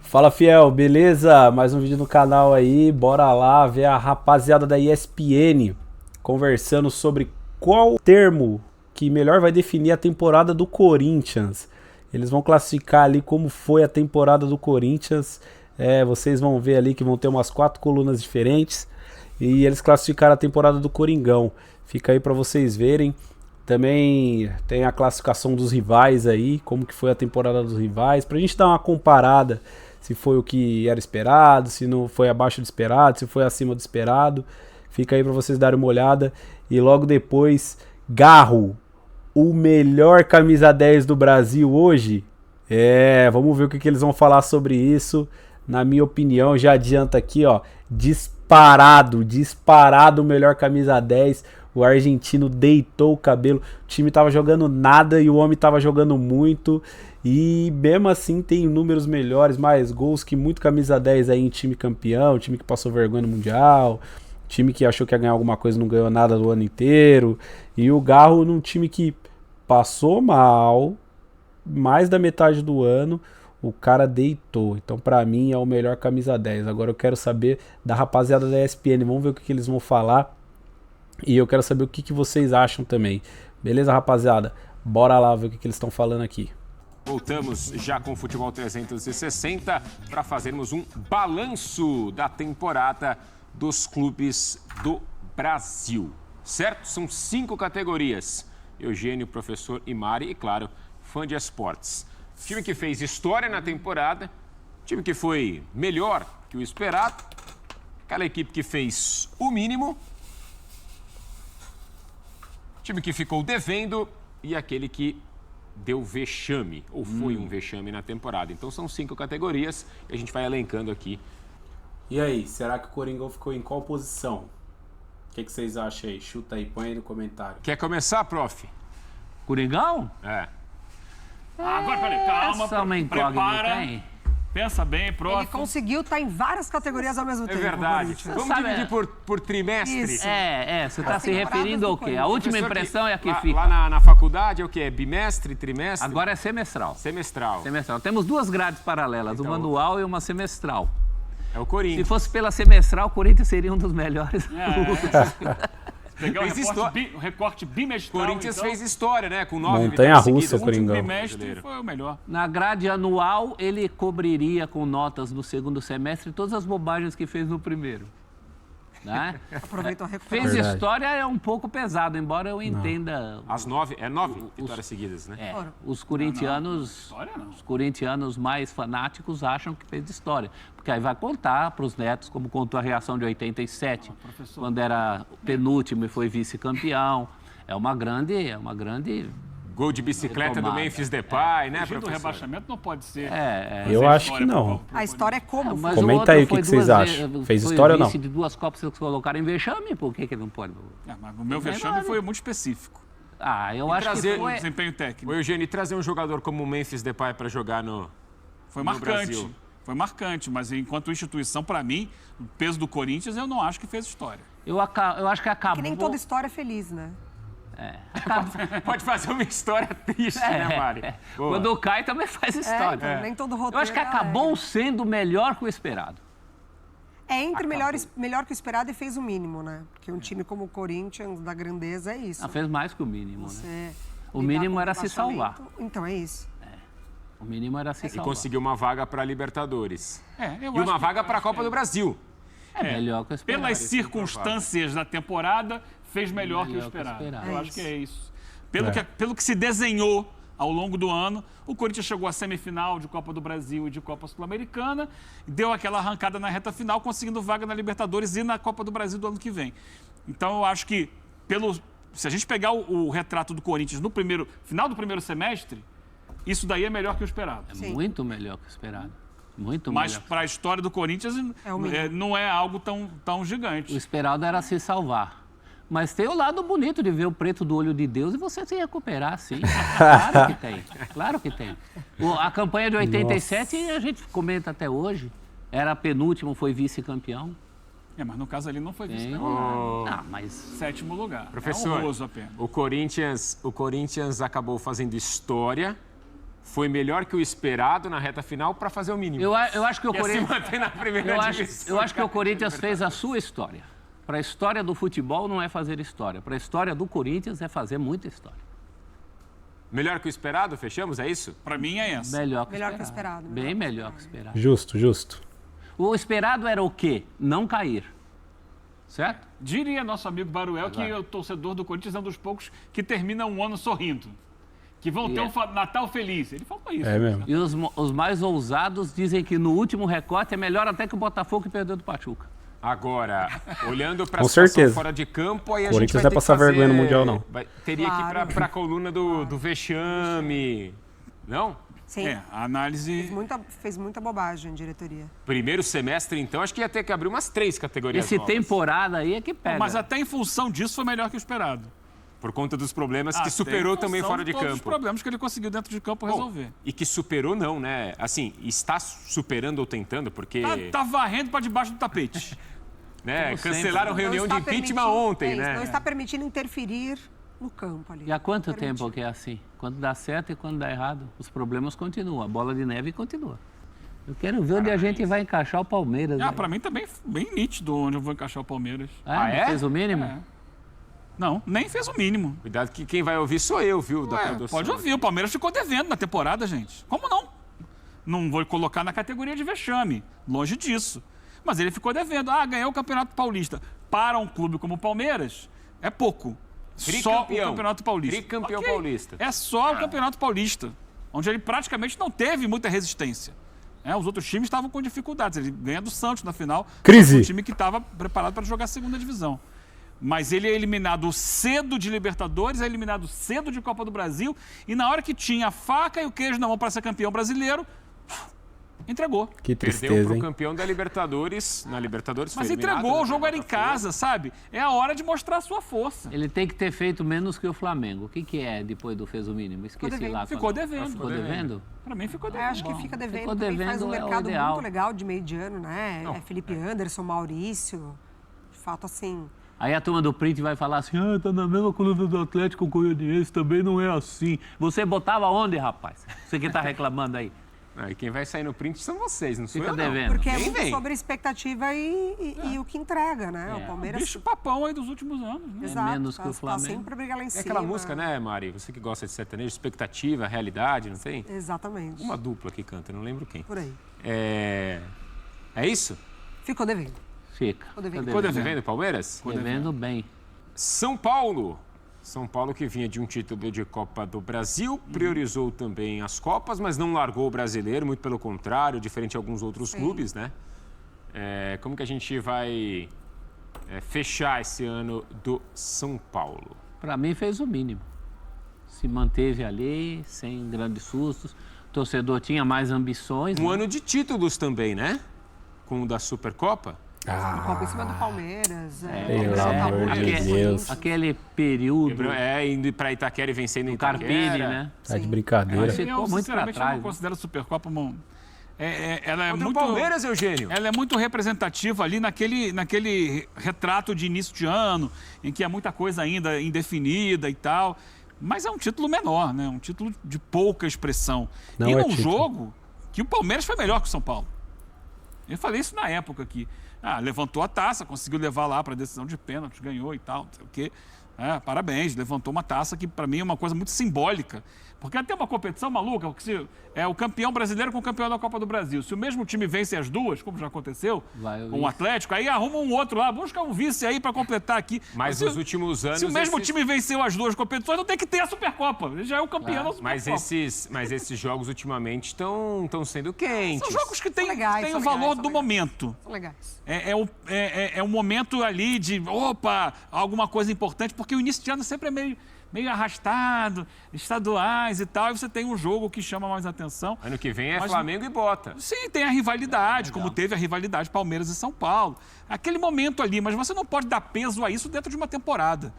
Fala, fiel, beleza? Mais um vídeo no canal aí, bora lá ver a rapaziada da ESPN conversando sobre qual termo que melhor vai definir a temporada do Corinthians. Eles vão classificar ali como foi a temporada do Corinthians, vocês vão ver ali que vão ter umas 4 colunas diferentes e eles classificaram a temporada do Coringão. Fica aí pra vocês verem. Também tem a classificação dos rivais aí, como que foi a temporada dos rivais, pra gente dar uma comparada, se foi o que era esperado, se não foi abaixo do esperado, se foi acima do esperado. Fica aí pra vocês darem uma olhada. E logo depois, Garro, o melhor camisa 10 do Brasil hoje. Vamos ver o que eles vão falar sobre isso. Na minha opinião, já adianta aqui, ó, disparado o melhor camisa 10. O argentino deitou o cabelo, o time tava jogando nada e o homem tava jogando muito. E mesmo assim tem números melhores, mais gols que muito camisa 10 aí em time campeão, time que passou vergonha no Mundial, time que achou que ia ganhar alguma coisa e não ganhou nada do ano inteiro. E o Garro num time que passou mal, mais da metade do ano, o cara deitou. Então pra mim é o melhor camisa 10. Agora eu quero saber da rapaziada da ESPN, vamos ver o que eles vão falar. E eu quero saber o que vocês acham também. Beleza, rapaziada? Bora lá ver o que eles estão falando aqui. Voltamos já com o Futebol 360 para fazermos um balanço da temporada dos clubes do Brasil. Certo? São 5 categorias. Eugênio, professor e Mari e, claro, fã de esportes. Time que fez história na temporada, time que foi melhor que o esperado, aquela equipe que fez o mínimo, time que ficou devendo e aquele que deu vexame, ou foi um vexame na temporada. Então são 5 categorias e a gente vai elencando aqui. E aí, será que o Coringão ficou em qual posição? O que vocês acham aí? Chuta aí, põe aí no comentário. Quer começar, prof? Coringão? Agora, peraí, calma, prepara. Hein? Pensa bem, prof. Ele conseguiu estar em várias categorias ao mesmo tempo. É verdade. Vamos dividir por trimestre. Isso. Você está se referindo ao quê? A última impressão é a que fica. Lá na faculdade é o quê? É bimestre, trimestre? Agora é semestral. Semestral. Temos 2 grades paralelas, uma anual e uma semestral. É o Corinthians. Se fosse pela semestral, o Corinthians seria um dos melhores. Pegar o recorte bimestral. Corinthians então, fez história, né? Com 9 Montanha-russa, seguidas. Coringão. O último bimestre foi o melhor. Na grade anual, ele cobriria com notas no segundo semestre todas as bobagens que fez no primeiro. Né? Aproveitou a recuperação. Fez Verdade. história é um pouco pesado, embora eu entenda. As 9 vitórias seguidas, né? Os corintianos, os corintianos mais fanáticos acham que fez história. Porque aí vai contar para os netos, como contou a reação de 87, quando era penúltimo e foi vice-campeão. É uma grande Gol de bicicleta retomada. do Memphis Depay, né, Fugir do professor? rebaixamento não pode ser. Eu acho que não. A história é como Mas foi. o Comenta outro aí o que foi vocês duas acham. vezes- Fez foi história ou vice não? de 2 Copas que eles colocaram em vexame, por que ele não pode? Mas o meu vexame foi muito específico. Eu acho trazer que foi... Desempenho técnico. O Eugênio, trazer um jogador como o Memphis Depay para jogar no Foi Brasil. marcante. Foi marcante, mas enquanto instituição, para mim, o peso do Corinthians, eu não acho que fez história. Eu acho que acabou... Que nem toda história é feliz, né? Pode fazer uma história triste, né, Mari? Boa. Quando cai também faz história. Então, nem todo roteiro Eu acho que é acabou alegre. sendo melhor que o esperado. Entre melhor que o esperado e fez o mínimo, né? Porque um time como o Corinthians, da grandeza, é isso. Fez mais que o mínimo, né? Você O lidar mínimo com era se salvar. rebaixamento. Então, é isso. O mínimo era se E salvar. conseguiu uma vaga para Libertadores. Eu E acho uma que- vaga para a Copa do Brasil. Melhor que o esperado. Pelas circunstâncias da temporada, fez melhor que o esperado. Eu É acho que isso. é isso. Pelo que se desenhou ao longo do ano, o Corinthians chegou à semifinal de Copa do Brasil e de Copa Sul-Americana, deu aquela arrancada na reta final, conseguindo vaga na Libertadores e na Copa do Brasil do ano que vem. Então, eu acho que, se a gente pegar o retrato do Corinthians no final do primeiro semestre, isso daí é melhor que o esperado. Sim. Muito melhor que o esperado. Muito Mas melhor. para a história do Corinthians, É o mínimo. não é algo tão O gigante. esperado era se salvar. Mas tem o lado bonito de ver o preto do olho de Deus e você se recuperar, sim. Claro que tem. Claro que tem. A campanha de 87, a gente comenta até hoje, era penúltimo, foi vice-campeão. Mas no caso ali não foi Tem. vice-campeão. Ah, mas 7º lugar. Professor, É honroso apenas. o Corinthians acabou fazendo história, foi melhor que o esperado na reta final para fazer o mínimo. Eu acho que o E assim Corinthians... manter na primeira divisão. Eu acho que o Corinthians fez a sua história. Para a história do futebol não é fazer história. Para a história do Corinthians é fazer muita história. Melhor que o esperado, fechamos, é isso? Para mim é essa. Melhor que Melhor esperado. que o esperado. Bem melhor que esperado. Justo. O esperado era o quê? Não cair. Certo? Diria nosso amigo Baruel que o torcedor do Corinthians é um dos poucos que termina um ano sorrindo. Que vão ter um Natal feliz. Ele falou isso. É mesmo. E os mais ousados dizem que no último recorte é melhor até que o Botafogo que perdeu do Pachuca. Agora, olhando para a Com situação certeza. fora de campo, aí a Corinthians gente vai vai ter passar que fazer... vergonha no Mundial, não. Teria que ir Claro. para a coluna do vexame. Não? Sim. A análise... Fez muita bobagem, diretoria. Primeiro semestre, então, acho que ia ter que abrir umas 3 categorias Esse novas. temporada aí é que pega. Mas até em função disso foi melhor que o esperado. Por conta dos problemas que Até superou em função também fora de todos os campo. problemas que ele conseguiu dentro de campo resolver. E que superou não, né? Assim, está superando ou tentando, porque... Tá varrendo para debaixo do tapete. né, Como cancelaram sempre. reunião de Não está impeachment permitindo- ontem, né? Não está permitindo interferir no campo ali. E há quanto Permitindo. tempo que é assim? Quando dá certo e quando dá errado, os problemas continuam. A bola de neve continua. Eu quero ver onde a gente vai encaixar o Palmeiras. né? Para mim tá bem nítido onde eu vou encaixar o Palmeiras. Ah, é? Fez o mínimo? É. Não, nem fez o mínimo. Cuidado que quem vai ouvir sou eu, viu, da produção. Pode ouvir, o Palmeiras ficou devendo na temporada, gente. Como não? Não vou colocar na categoria de vexame, longe disso. Mas ele ficou devendo. Ganhou o Campeonato Paulista. Para um clube como o Palmeiras, é pouco. Só o Campeonato Paulista. Tricampeão Ok. paulista. É só o Campeonato Paulista, onde ele praticamente não teve muita resistência. Os outros times estavam com dificuldades. Ele ganha do Santos na final. Crise. Um time que estava preparado para jogar a segunda divisão. Mas ele é eliminado cedo de Libertadores, é eliminado cedo de Copa do Brasil. E na hora que tinha a faca e o queijo na mão para ser campeão brasileiro, entregou. Que Perdeu tristeza, pro hein? campeão da Libertadores. Na Libertadores foi Mas eliminado, entregou, né, o jogo era em Botafogo. casa, sabe? É a hora de mostrar a sua força. Ele tem que ter feito menos que o Flamengo. O que é depois do fez o mínimo? Esqueci devendo. lá. Ficou devendo. Ficou devendo? Para mim ficou Eu devendo. acho que fica devendo. Ficou Também faz devendo um é o mercado ideal. muito legal de meio de ano, né? Felipe Anderson, Maurício. De fato, assim... Aí a turma do print vai falar assim, tá na mesma coluna do Atlético Goianiense, também não é assim. Você botava onde, rapaz? Você que tá reclamando aí. E quem vai sair no print são vocês, não sou Fica eu, não. devendo. Porque é Nem muito vem. sobre expectativa e o que entrega, né? O Palmeiras Bicho papão aí dos últimos anos. Né? exato, menos que o Flamengo. Tá sempre pra brigar lá em É cima. aquela música, né, Mari? Você que gosta de sertanejo, expectativa, realidade, não tem? Exatamente. Uma dupla que canta, não lembro quem. Por aí. É isso? Ficou devendo. Fica. Ficou devendo. Ficou devendo, Palmeiras? Devendo bem. São Paulo. São Paulo que vinha de um título de Copa do Brasil, priorizou também as Copas, mas não largou o brasileiro, muito pelo contrário, diferente de alguns outros clubes, né? Como que a gente vai fechar esse ano do São Paulo? Para mim fez o mínimo. Se manteve ali, sem grandes sustos. O torcedor tinha mais ambições. Um né? ano de títulos também, né? Com o da Supercopa. Copa em cima do Palmeiras. Pelo amor de Deus. Aquele período Indo para Itaquera e vencendo em do Itaquera. Carpini, né? Tá de brincadeira. Mas ficou muito pra sinceramente, eu trás. não considero a Supercopa ela é Contra muito... o Palmeiras, Eugênio. Ela é muito representativa ali naquele retrato de início de ano, em que há muita coisa ainda indefinida e tal. Mas é um título menor, né? Um título de pouca expressão. Não e é num título. jogo que o Palmeiras foi melhor que o São Paulo. Eu falei isso na época aqui. Levantou a taça, conseguiu levar lá para a decisão de pênalti, ganhou e tal, não sei o quê. Parabéns, levantou uma taça que para mim é uma coisa muito simbólica. Porque até uma competição maluca, porque se é o campeão brasileiro com o campeão da Copa do Brasil. Se o mesmo time vence as duas, como já aconteceu, Vai o com o Atlético, aí arruma um outro lá, busca um vice aí para completar aqui. Mas se, nos últimos anos... se o mesmo esses- time venceu as duas competições, não tem que ter a Supercopa. Ele já é o campeão da Supercopa. Mas esses jogos ultimamente estão sendo quentes. São jogos que têm legais, o são valor legais, do são legais. momento. São legais. É um momento ali de, alguma coisa importante, porque o início de ano sempre é meio arrastado, estaduais e tal, e você tem um jogo que chama mais atenção. Ano que vem é Mas- Flamengo e Bota. Sim, tem a rivalidade, como teve a rivalidade Palmeiras e São Paulo. Aquele momento ali, mas você não pode dar peso a isso dentro de uma temporada.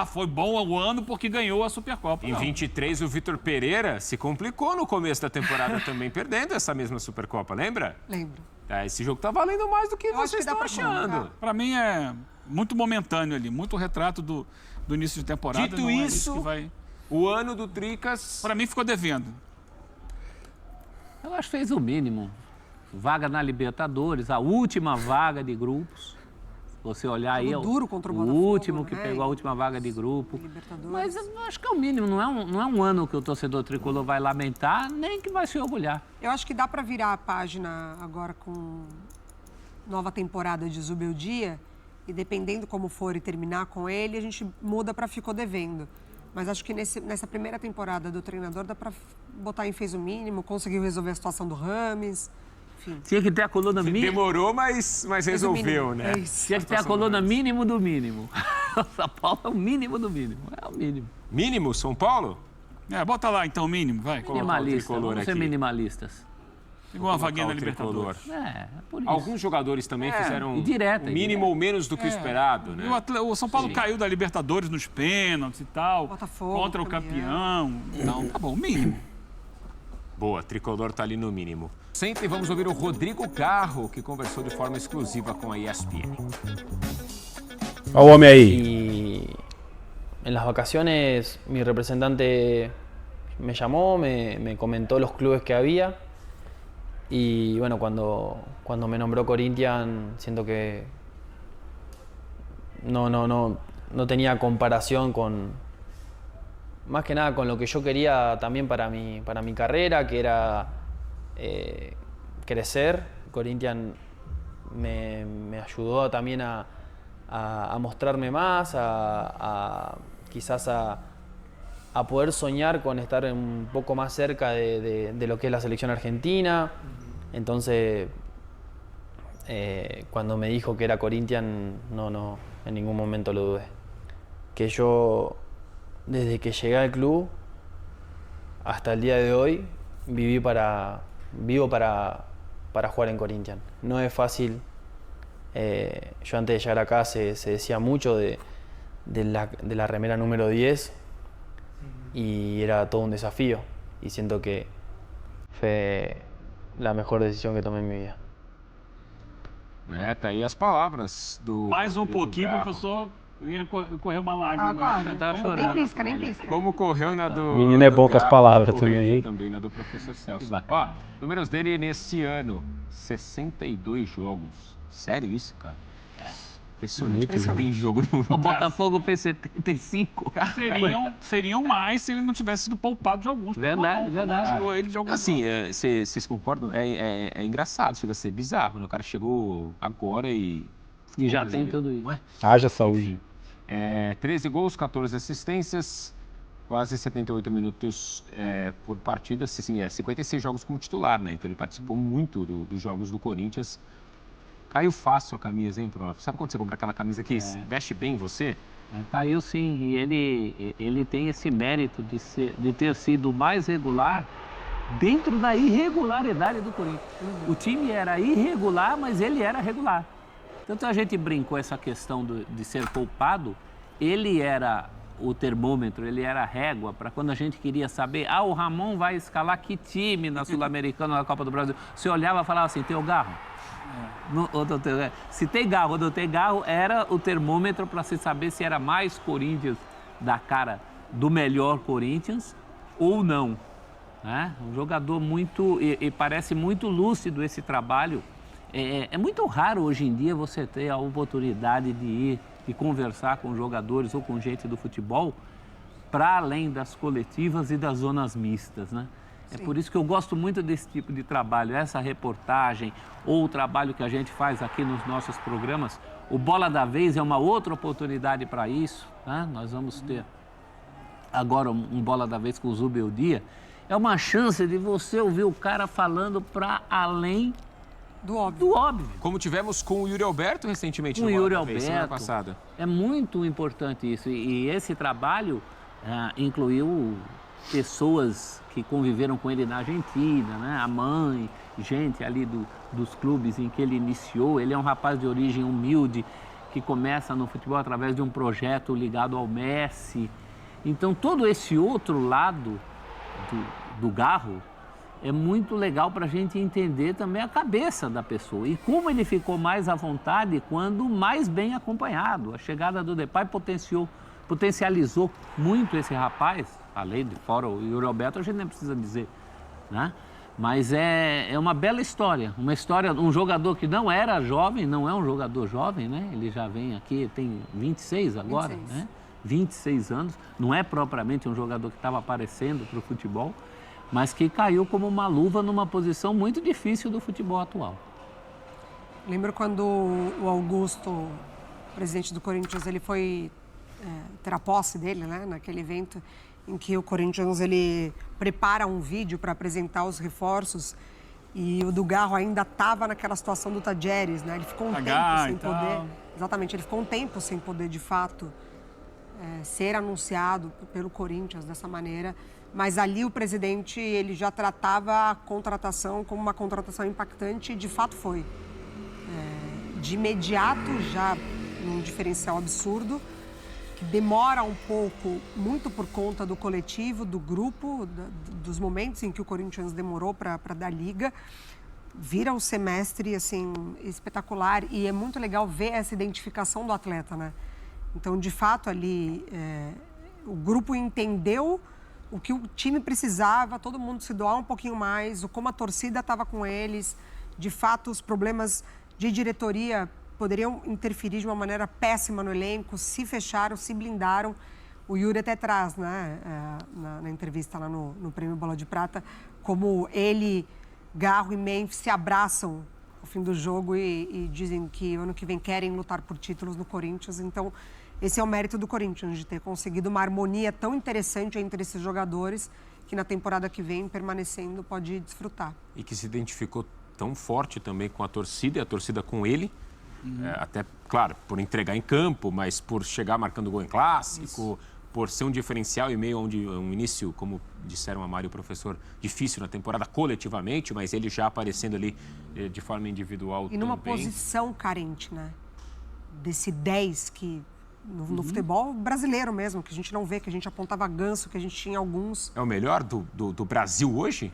Foi bom o ano porque ganhou a Supercopa. Em Não. 23, o Vitor Pereira se complicou no começo da temporada também, perdendo essa mesma Supercopa, lembra? Lembro. Esse jogo tá valendo mais do que acho vocês que dá estão pra achando. colocar. Para mim é muito momentâneo ali, muito retrato do início de temporada. Dito não é isso, que vai... o ano do Tricas... Para mim ficou devendo. Eu acho que fez o mínimo. Vaga na Libertadores, a última vaga de grupos. Você olhar aí, duro contra o o Botafogo, último que né? pegou a última vaga de grupo. Libertadores. Mas eu acho que é o mínimo, não é um ano que o torcedor tricolor vai lamentar, nem que vai se orgulhar. Eu acho que dá para virar a página agora com nova temporada de Zubeldia e dependendo como for e terminar com ele, a gente muda para ficou devendo. Mas acho que nessa primeira temporada do treinador dá para botar em fez o mínimo, conseguiu resolver a situação do Rames, enfim. Tinha que ter a coluna mínima. Demorou, mas resolveu, né? É isso. Tinha que ter a coluna mínimo do mínimo. O São Paulo é o mínimo do mínimo. É o mínimo. Mínimo, São Paulo? Bota lá então o mínimo, vai. Minimalista, tricolor vamos ser aqui. minimalistas. Igual uma vaguinha na o tricolor. Libertadores. É por isso. Alguns jogadores também fizeram direto, o mínimo ou menos do que o esperado, né? E o São Paulo caiu da Libertadores nos pênaltis e tal. Botafogo, contra o campeão. Então, tá bom, mínimo. Boa, tricolor tá ali no mínimo. Senta e vamos ouvir o Rodrigo Carro, que conversou de forma exclusiva com a ESPN. Olha o homem aí. Y en las vacaciones mi representante me llamó, me comentó los clubes que había y bueno, cuando me nombró Corinthians siento que no tenía comparación con, más que nada con lo que yo quería también para mi carrera, que era crecer. Corinthians me ayudó también a mostrarme más, quizás a poder soñar con estar un poco más cerca de lo que es la selección argentina. Entonces, cuando me dijo que era Corinthians, no, en ningún momento lo dudé. Que yo, desde que llegué al club hasta el día de hoy, vivo para jugar en Corinthians. No es fácil. Yo antes de llegar acá se decía mucho de la remera número 10 y era todo un desafío y siento que fue la mejor decisión que tomé en mi vida. Tá aí as palavras do Mais um Rodrigo pouquinho, Carro. professor, ia correr uma lágrima. Nem pisca, nem pisca. Como correu na do... Menino é do bom com as Carro, palavras correu também, hein? Também na do professor Celso. Ó, números dele nesse ano, 62 jogos. Sério isso, cara? Impressionante. Tem jogo no O Botafogo fez 75. Seriam mais se ele não tivesse sido poupado de alguns. Verdade. Tirou ele de alguns. Assim, vocês concordam? É engraçado, chega a ser bizarro, né? O cara chegou agora e já tem tudo isso. Haja saúde. 13 gols, 14 assistências, quase 78 minutos por partida, assim, 56 jogos como titular, né? Então ele participou muito dos jogos do Corinthians. Caiu fácil a camisa, hein, prof? Sabe quando você compra aquela camisa que veste bem em você? Caiu sim, e ele tem esse mérito de ter sido mais regular dentro da irregularidade do Corinthians. O time era irregular, mas ele era regular. Tanto a gente brincou essa questão de ser poupado, ele era o termômetro, ele era a régua para quando a gente queria saber, o Ramon vai escalar que time na Sul-Americana, na Copa do Brasil. Você olhava e falava assim, tem o Garro? Se tem Garro ou não tem Garro, era o termômetro para se saber se era mais Corinthians da cara do melhor Corinthians ou não. Né? Um jogador muito, e parece muito lúcido esse trabalho. É muito raro hoje em dia você ter a oportunidade de ir e conversar com jogadores ou com gente do futebol para além das coletivas e das zonas mistas, né? É por isso que eu gosto muito desse tipo de trabalho, essa reportagem ou o trabalho que a gente faz aqui nos nossos programas. O Bola da Vez é uma outra oportunidade para isso, né? Nós vamos ter agora um Bola da Vez com o Zubeldia. É uma chance de você ouvir o cara falando para além do óbvio. Como tivemos com o Yuri Alberto recentemente Com o no Yuri Bola da Vez, semana Alberto. passada. É muito importante isso. E esse trabalho incluiu pessoas que conviveram com ele na Argentina, né? A mãe, gente ali dos clubes em que ele iniciou. Ele é um rapaz de origem humilde que começa no futebol através de um projeto ligado ao Messi. Então, todo esse outro lado do Garro é muito legal para a gente entender também a cabeça da pessoa e como ele ficou mais à vontade quando mais bem acompanhado. A chegada do Depay potencializou muito esse rapaz, além de fora o Yuri Alberto, a gente nem precisa dizer, né? Mas é uma bela história. Uma história, um jogador que não era jovem, não é um jogador jovem, né? Ele já vem aqui, tem 26 agora, 26. né? 26 anos. Não é propriamente um jogador que estava aparecendo para o futebol, mas que caiu como uma luva numa posição muito difícil do futebol atual. Lembro quando o Augusto, presidente do Corinthians, ele foi ter a posse dele, né? Naquele evento em que o Corinthians ele prepara um vídeo para apresentar os reforços e o do Garro ainda estava naquela situação do Tadjeres, né? Ele ficou um tempo sem poder. Exatamente, ele ficou um tempo sem poder, de fato, ser anunciado pelo Corinthians dessa maneira. Mas ali o presidente ele já tratava a contratação como uma contratação impactante e de fato foi. De imediato, já num diferencial absurdo, que demora um pouco, muito por conta do coletivo, do grupo, dos momentos em que o Corinthians demorou para dar liga. Vira um semestre, assim, espetacular e é muito legal ver essa identificação do atleta, né? Então, de fato, ali, o grupo entendeu o que o time precisava, todo mundo se doar um pouquinho mais, como a torcida estava com eles. De fato, os problemas de diretoria poderiam interferir de uma maneira péssima no elenco, se fecharam, se blindaram. O Yuri até traz, né, na entrevista lá no Prêmio Bola de Prata, como ele, Garro e Memphis se abraçam ao fim do jogo e dizem que ano que vem querem lutar por títulos no Corinthians. Então, esse é o mérito do Corinthians, de ter conseguido uma harmonia tão interessante entre esses jogadores que na temporada que vem, permanecendo, pode desfrutar. E que se identificou tão forte também com a torcida e a torcida com ele. Até, claro, por entregar em campo, mas por chegar marcando gol em clássico, por ser um diferencial em meio a um início, como disseram a Mário e o professor, difícil na temporada coletivamente, mas ele já aparecendo ali de forma individual e numa também. Posição carente, né? Desse 10 que no futebol brasileiro mesmo, que a gente não vê, que a gente apontava ganso, que a gente tinha alguns. É o melhor do Brasil hoje?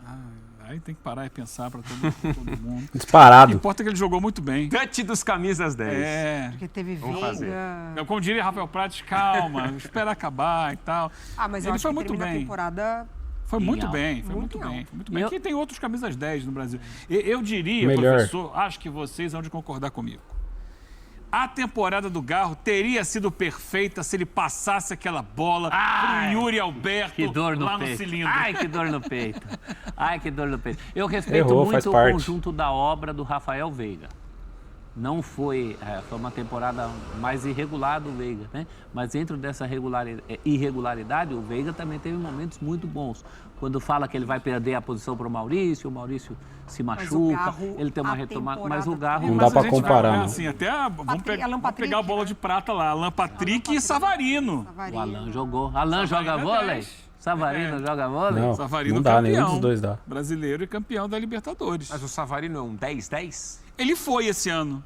Aí tem que parar e pensar para todo mundo. Disparado. O que importa é que ele jogou muito bem. Touch dos camisas 10. Porque teve Vamos fazer. Veiga. Como diria Rafael Prates, calma, espera acabar e tal. Mas eu ele acho foi que muito termina bem. a temporada. Foi muito bem, foi Muito muito bem. alto. Foi muito bem. Quem tem outros camisas 10 no Brasil? Eu diria, Melhor. professor, acho que vocês vão de concordar comigo. A temporada do Garro teria sido perfeita se ele passasse aquela bola pro Yuri Alberto Que dor no lá peito. no cilindro. Ai, que dor no peito. Ai, que dor no peito. Eu respeito Errou, faz muito o parte. conjunto da obra do Rafael Veiga. Não foi uma temporada mais irregular do Veiga, né? Mas dentro dessa irregularidade, o Veiga também teve momentos muito bons. Quando fala que ele vai perder a posição para o Maurício se machuca, Garro, ele tem uma a retomada, temporada mas o Garro... Não Mas dá a pra gente comparar, vai, não. assim, até vamos Alan pegar Patrick, a bola né? de prata lá. Alan Patrick e Savarino. O Alan jogou. Alan joga é vôlei? 10. Savarino joga vôlei? Não, Savarino não dá, campeão. nenhum dos dois dá. Brasileiro e campeão da Libertadores. Mas o Savarino é um 10-10? Ele foi esse ano.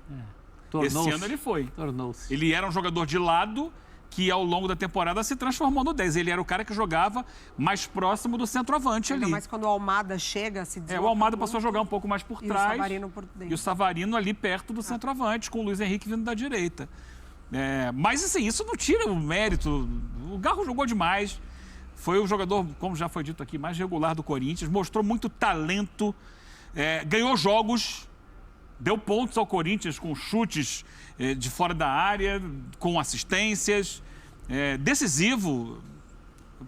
Tornou-se. Esse ano ele foi. Tornou-se. Ele era um jogador de lado que ao longo da temporada se transformou no 10. Ele era o cara que jogava mais próximo do centroavante Ainda ali. mais quando o Almada chega, se desloca O Almada muito, passou a jogar um pouco mais por e trás. o Savarino por dentro. E o Savarino ali perto do centroavante, com o Luiz Henrique vindo da direita. Mas assim, isso não tira o mérito. O Garro jogou demais. Foi o jogador, como já foi dito aqui, mais regular do Corinthians. Mostrou muito talento. Ganhou jogos. Deu pontos ao Corinthians com chutes de fora da área, com assistências. Decisivo,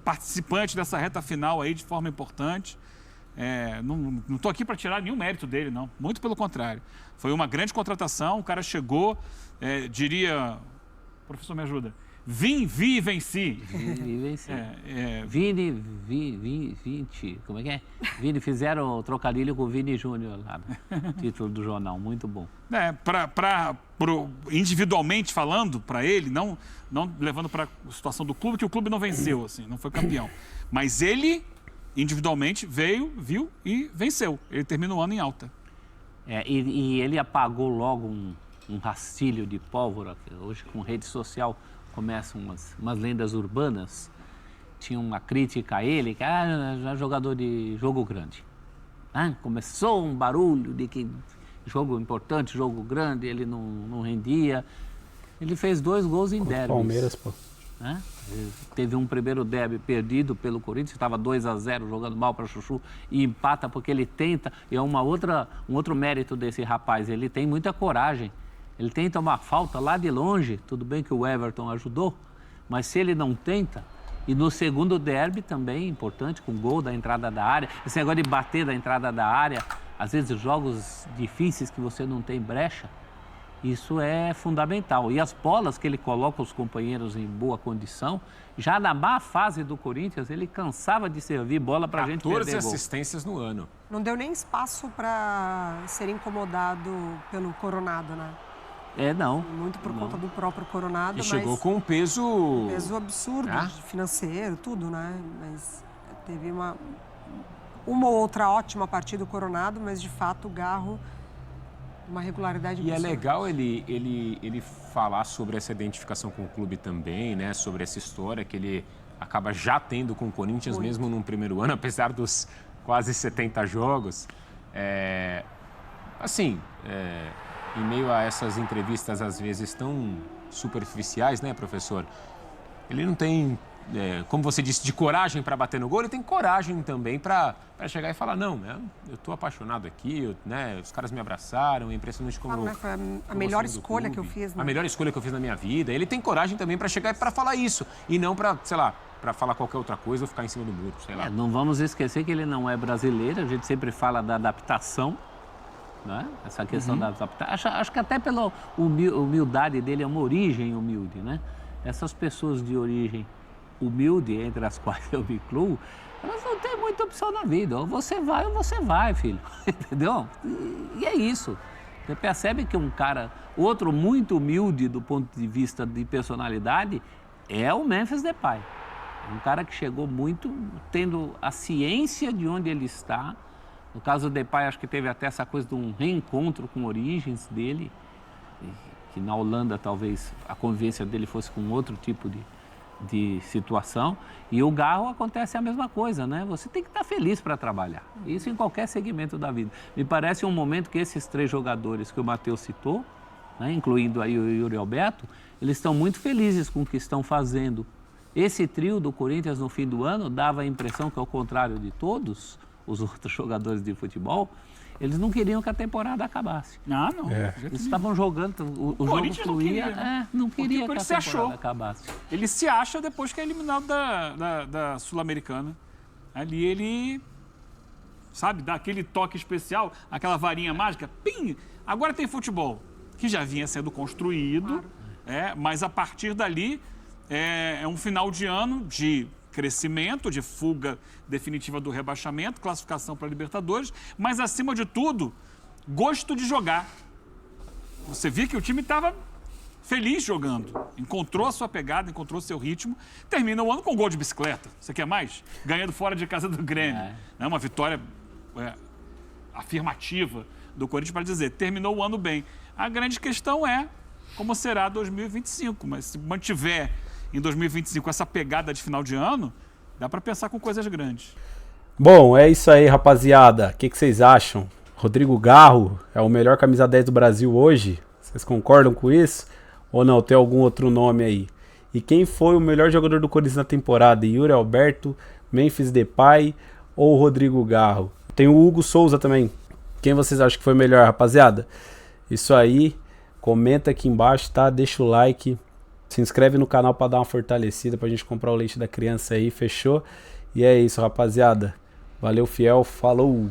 participante dessa reta final aí de forma importante. Não estou aqui para tirar nenhum mérito dele, não. Muito pelo contrário. Foi uma grande contratação, o cara chegou, diria... Professor, me ajuda. Vi e venci. Vini venci. Vini, 20, como é que é? Vini, fizeram o trocadilho com o Vini Júnior lá, no título do jornal, muito bom. Individualmente falando, para ele, não levando para a situação do clube, que o clube não venceu, assim, não foi campeão. Mas ele, individualmente, veio, viu e venceu. Ele termina o ano em alta. E ele apagou logo um rastilho de pólvora, que hoje com rede social começam umas lendas urbanas. Tinha uma crítica a ele, que já é jogador de jogo grande. Começou um barulho de que jogo importante, jogo grande, ele não rendia. Ele fez 2 gols em derbys. Palmeiras, pô. né? Teve um primeiro derby perdido pelo Corinthians, estava 2-0 jogando mal para Chuchu e empata porque ele tenta, e é um outro mérito desse rapaz, ele tem muita coragem, ele tenta uma falta lá de longe, tudo bem que o Everton ajudou, mas se ele não tenta, e no segundo derby também, importante, com gol da entrada da área, esse negócio de bater da entrada da área, às vezes jogos difíceis que você não tem brecha, isso é fundamental. E as bolas que ele coloca os companheiros em boa condição, já na má fase do Corinthians, ele cansava de servir bola para a gente perder 14 gol. assistências no ano. Não deu nem espaço para ser incomodado pelo Coronado, né? Não. Muito por conta do próprio Coronado, E mas chegou com um peso... peso absurdo, financeiro, tudo, né? Mas teve uma ou outra ótima partida do Coronado, mas de fato o Garro, uma regularidade E absurda. é legal ele falar sobre essa identificação com o clube também, né? Sobre essa história que ele acaba já tendo com o Corinthians, mesmo num primeiro ano, apesar dos quase 70 jogos. Em meio a essas entrevistas, às vezes, tão superficiais, né, professor? Ele não tem, como você disse, de coragem para bater no gol, ele tem coragem também para chegar e falar, não, eu estou apaixonado aqui, né, os caras me abraçaram, é impressionante como... Foi a melhor escolha que eu fiz, né? A melhor escolha que eu fiz na minha vida. Ele tem coragem também para chegar e para falar isso, e não para, sei lá, para falar qualquer outra coisa ou ficar em cima do muro, sei lá. Não vamos esquecer que ele não é brasileiro, a gente sempre fala da adaptação, né? Essa questão da adaptação. Acho que até pela humildade dele, é uma origem humilde, né? Essas pessoas de origem humilde, entre as quais eu me incluo, elas não têm muita opção na vida. Ou você vai, filho. Entendeu? E é isso. Você percebe que um cara, outro muito humilde do ponto de vista de personalidade, é o Memphis Depay. Um cara que chegou muito tendo a ciência de onde ele está. No caso do Depay, acho que teve até essa coisa de um reencontro com origens dele, que na Holanda talvez a convivência dele fosse com outro tipo de situação. E o Garro acontece a mesma coisa, né? Você tem que estar feliz para trabalhar. Isso em qualquer segmento da vida. Me parece um momento que esses 3 jogadores que o Matheus citou, né, incluindo aí o Yuri Alberto, eles estão muito felizes com o que estão fazendo. Esse trio do Corinthians no fim do ano dava a impressão que, ao contrário de todos os outros jogadores de futebol, eles não queriam que a temporada acabasse. Ah, não. Eles estavam jogando, o jogo fluía, não queria que a temporada acabasse. Ele se acha depois que é eliminado da Sul-Americana. Ali ele, sabe, dá aquele toque especial, aquela varinha mágica, pim! Agora tem futebol, que já vinha sendo construído, mas a partir dali é um final de ano de crescimento, de fuga definitiva do rebaixamento, classificação para a Libertadores, mas, acima de tudo, gosto de jogar. Você via que o time estava feliz jogando, encontrou a sua pegada, encontrou seu ritmo, termina o ano com um gol de bicicleta. Você quer mais? Ganhando fora de casa do Grêmio. É uma vitória afirmativa do Corinthians para dizer, terminou o ano bem. A grande questão é como será 2025, mas se mantiver em 2025 essa pegada de final de ano, dá para pensar com coisas grandes. Bom, é isso aí, rapaziada. O que vocês acham? Rodrigo Garro é o melhor camisa 10 do Brasil hoje? Vocês concordam com isso? Ou não? Tem algum outro nome aí? E quem foi o melhor jogador do Corinthians na temporada? Yuri Alberto, Memphis Depay ou Rodrigo Garro? Tem o Hugo Souza também. Quem vocês acham que foi melhor, rapaziada? Isso aí, comenta aqui embaixo, tá? Deixa o like. Se inscreve no canal para dar uma fortalecida pra gente comprar o leite da criança aí, fechou? E é isso, rapaziada. Valeu, fiel. Falou!